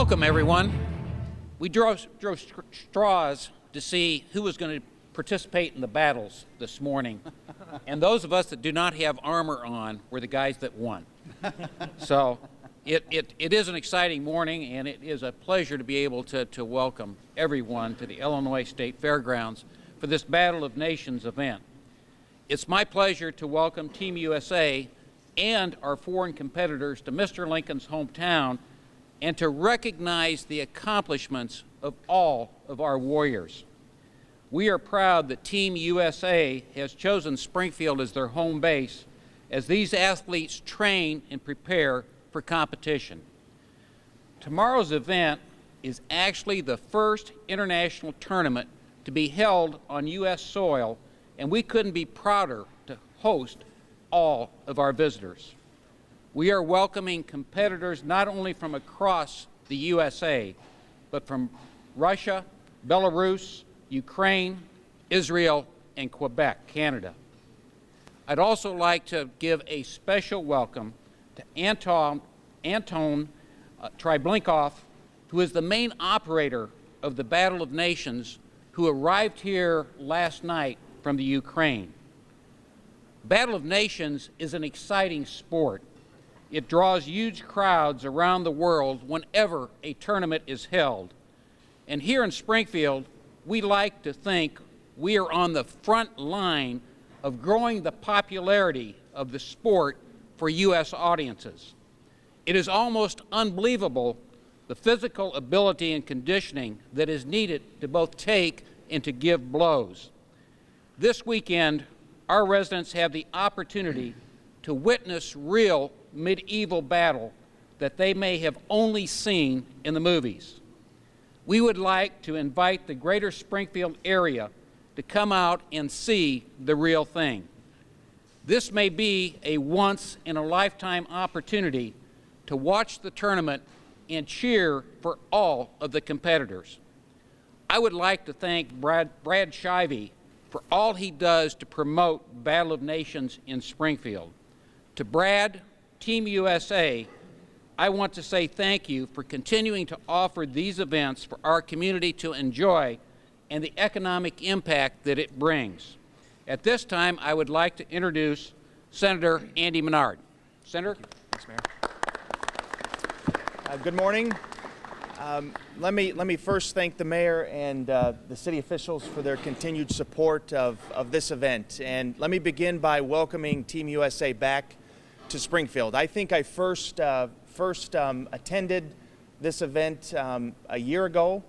Welcome, everyone. We drew straws to see who was going to participate in the battles this morning. And those of us that do not have armor on were the guys that won. So it is an exciting morning, and it is a pleasure to be able to welcome everyone to the Illinois State Fairgrounds for this Battle of Nations event. It's my pleasure to welcome Team USA and our foreign competitors to Mr. Lincoln's hometown and to recognize the accomplishments of all of our warriors. We are proud that Team USA has chosen Springfield as their home base as these athletes train and prepare for competition. Tomorrow's event is actually the first international tournament to be held on U.S. soil, and we couldn't be prouder to host all of our visitors. We are welcoming competitors not only from across the USA, but from Russia, Belarus, Ukraine, Israel, and Quebec, Canada. I'd also like to give a special welcome to Anton Tryblinkoff, who is the main operator of the Battle of Nations, who arrived here last night from the Ukraine. Battle of Nations is an exciting sport. It draws huge crowds around the world whenever a tournament is held. And here in Springfield, we like to think we are on the front line of growing the popularity of the sport for U.S. audiences. It is almost unbelievable the physical ability and conditioning that is needed to both take and to give blows. This weekend, our residents have the opportunity to witness real medieval battle that they may have only seen in the movies. We would like to invite the greater Springfield area to come out and see the real thing. This may be a once-in-a-lifetime opportunity to watch the tournament and cheer for all of the competitors. I would like to thank Brad Shivey for all he does to promote Battle of Nations in Springfield. To Brad, Team USA, I want to say thank you for continuing to offer these events for our community to enjoy and the economic impact that it brings. At this time, I would like to introduce Senator Andy Menard. Senator? Thanks, Mayor. Good morning. Let me first thank the mayor and the city officials for their continued support of this event. And let me begin by welcoming Team USA back to Springfield. I think I first attended this event a year ago,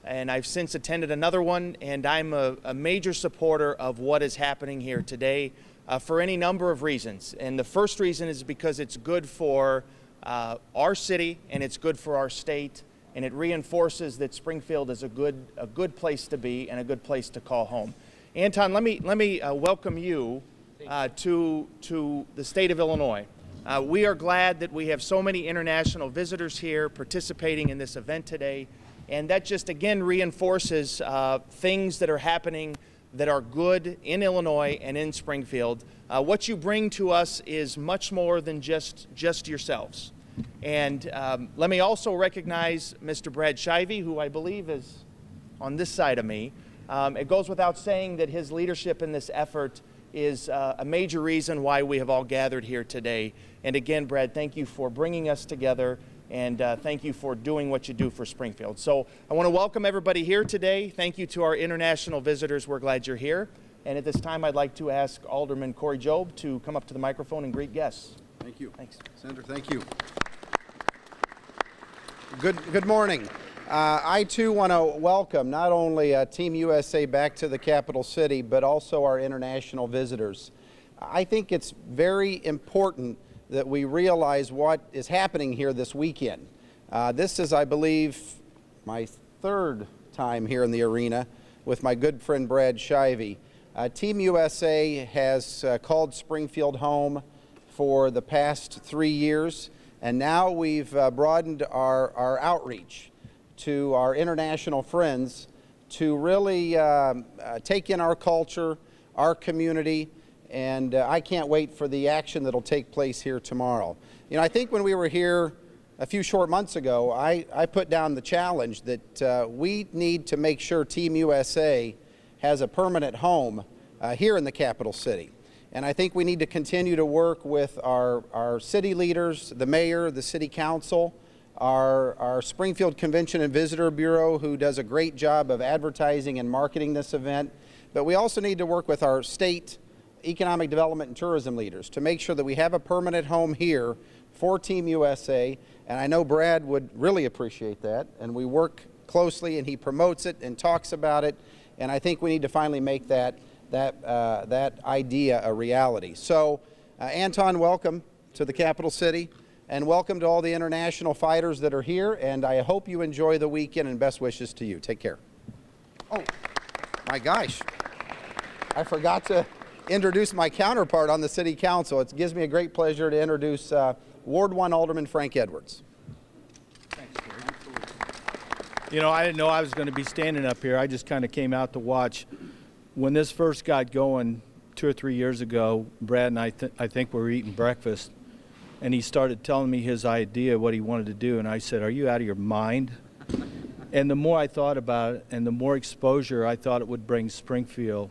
and I've since attended another one, and I'm a major supporter of what is happening here today for any number of reasons. And the first reason is because it's good for our city and it's good for our state, and it reinforces that Springfield is a good place to be and a good place to call home. Anton, let me welcome you to the state of Illinois. We are glad that we have so many international visitors here participating in this event today, and that just again reinforces things that are happening that are good in Illinois and in Springfield. What you bring to us is much more than just yourselves. And let me also recognize Mr. Brad Shivey, who I believe is on this side of me. It goes without saying that his leadership in this effort is a major reason why we have all gathered here today. And again, Brad, thank you for bringing us together, and thank you for doing what you do for Springfield. So I want to welcome everybody here today. Thank you to our international visitors. We're glad you're here. And at this time, I'd like to ask Alderman Corey Jobe to come up to the microphone and greet guests. Thank you. Thanks. Senator, thank you. Good morning. I too want to welcome not only Team USA back to the capital city, but also our international visitors. I think it's very important that we realize what is happening here this weekend. This is, I believe, my third time here in the arena with my good friend Brad Shivey. Team USA has called Springfield home for the past 3 years, and now we've broadened our outreach to our international friends to really take in our culture, our community, and I can't wait for the action that'll take place here tomorrow. You know, I think when we were here a few short months ago, I put down the challenge that we need to make sure Team USA has a permanent home here in the capital city. And I think we need to continue to work with our city leaders, the mayor, the city council, our Springfield Convention and Visitor Bureau, who does a great job of advertising and marketing this event. But we also need to work with our state economic development and tourism leaders to make sure that we have a permanent home here for Team USA. And I know Brad would really appreciate that. And we work closely, and he promotes it and talks about it. And I think we need to finally make that idea a reality. So, Anton, welcome to the capital city, and welcome to all the international fighters that are here. And I hope you enjoy the weekend, and best wishes to you. Take care. Oh, my gosh. I forgot to introduce my counterpart on the city council. It gives me a great pleasure to introduce Ward 1 Alderman Frank Edwards. Thanks, Gary. You know, I didn't know I was going to be standing up here. I just kind of came out to watch. When this first got going 2 or 3 years ago, Brad and I think we were eating breakfast, and he started telling me his idea, what he wanted to do, and I said, "Are you out of your mind?" And the more I thought about it, and the more exposure I thought it would bring Springfield,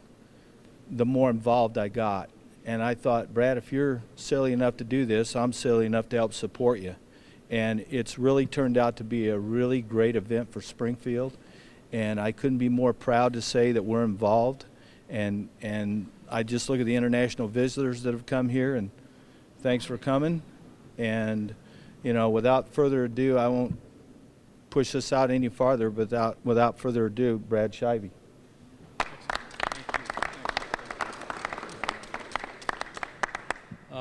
the more involved I got. And I thought, Brad, if you're silly enough to do this, I'm silly enough to help support you. And it's really turned out to be a really great event for Springfield. And I couldn't be more proud to say that we're involved. And I just look at the international visitors that have come here, and thanks for coming. And, you know, without further ado, I won't push this out any farther, but without further ado, Brad Shivey.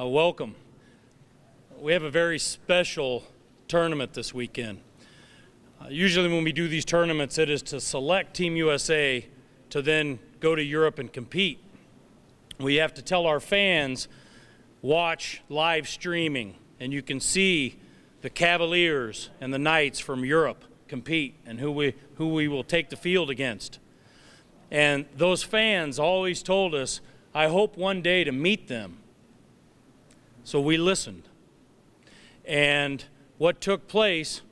Welcome. We have a very special tournament this weekend. Usually when we do these tournaments, it is to select Team USA to then go to Europe and compete. We have to tell our fans, watch live streaming, and you can see the Cavaliers and the Knights from Europe compete and who we will take the field against. And those fans always told us, I hope one day to meet them. So we listened. And what took place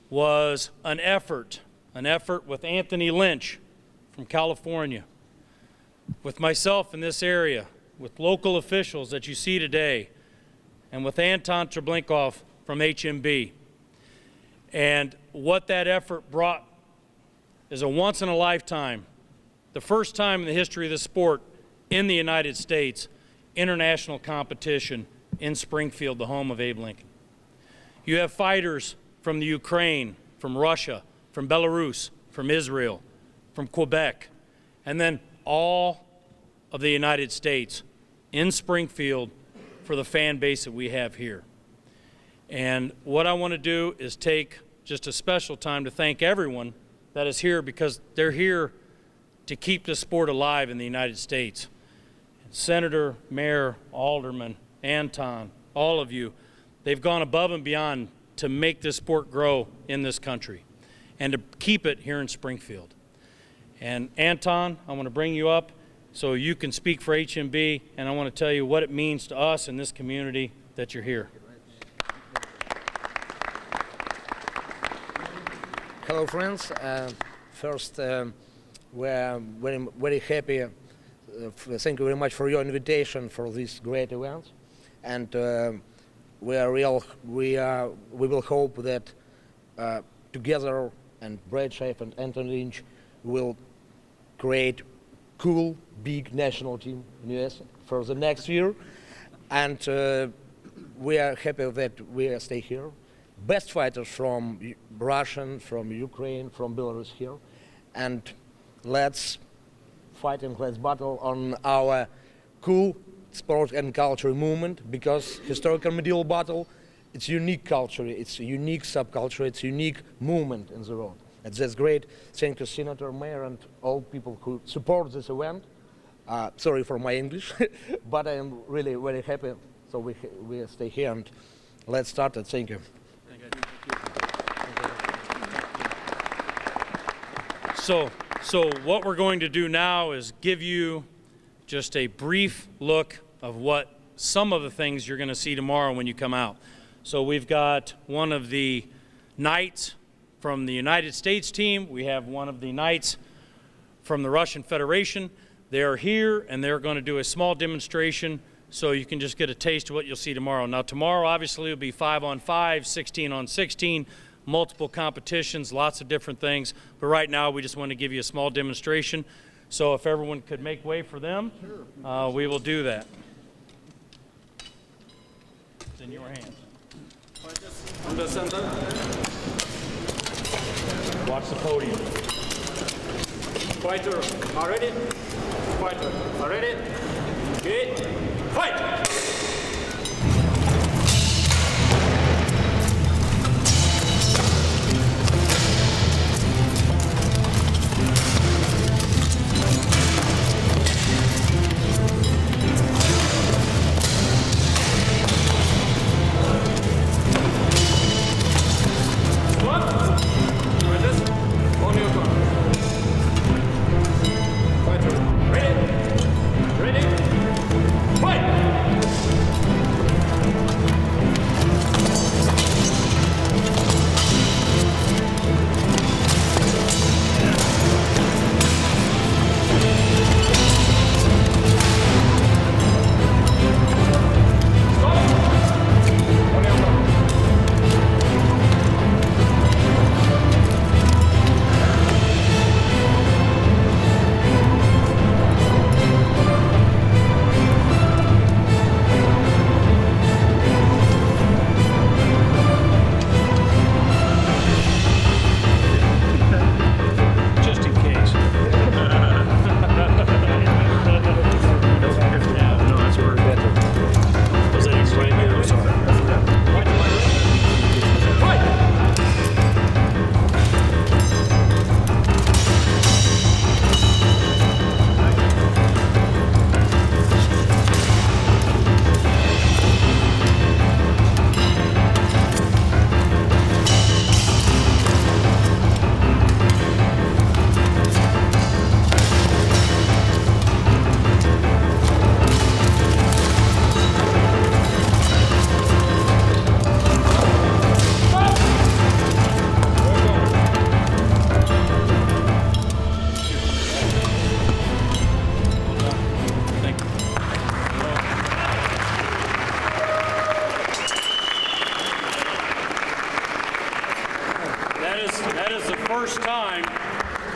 was an effort with Anthony Lynch from California, with myself in this area, with local officials that you see today, and with Anton Treblinkov from HMB. And what that effort brought is a once-in-a-lifetime, the first time in the history of the sport in the United States, international competition in Springfield, the home of Abe Lincoln. You have fighters from the Ukraine, from Russia, from Belarus, from Israel, from Quebec, and then all of the United States in Springfield for the fan base that we have here. And what I want to do is take just a special time to thank everyone that is here, because they're here to keep the sport alive in the United States. Senator, Mayor, Alderman, Anton, all of you, they've gone above and beyond to make this sport grow in this country and to keep it here in Springfield. And Anton, I want to bring you up so you can speak for HMB, and I want to tell you what it means to us in this community that you're here. Hello, friends. First, we're very happy. Thank you very much for your invitation for this great event. And we will hope that together, and Brad Schaaf and Anthony Lynch will create cool, big national team in the US for the next year. And we are happy that we stay here. Best fighters from Russia, from Ukraine, from Belarus here. And let's fight and let's battle on our cool sport and culture movement, because historical medieval battle, it's unique culture, it's a unique subculture, it's a unique movement in the world. And that's great. Thank you, Senator, Mayor, and all people who support this event. Sorry for my English, but I am really very happy. So we stay here, and let's start it. Thank you. So what we're going to do now is give you just a brief look of what some of the things you're going to see tomorrow when you come out. So we've got one of the knights from the United States team. We have one of the knights from the Russian Federation. They are here, and they're going to do a small demonstration so you can just get a taste of what you'll see tomorrow. Now, tomorrow, obviously, will be 5-on-5, 16-on-16, multiple competitions, lots of different things. But right now, we just want to give you a small demonstration. So if everyone could make way for them, we will do that. It's in your hands. Under center. Watch the podium. Fighter, are ready? Fighter, are ready? Okay, fight!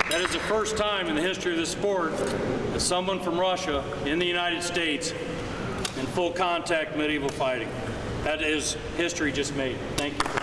That is the first time in the history of this sport that someone from Russia in the United States in full contact medieval fighting. That is history just made. Thank you.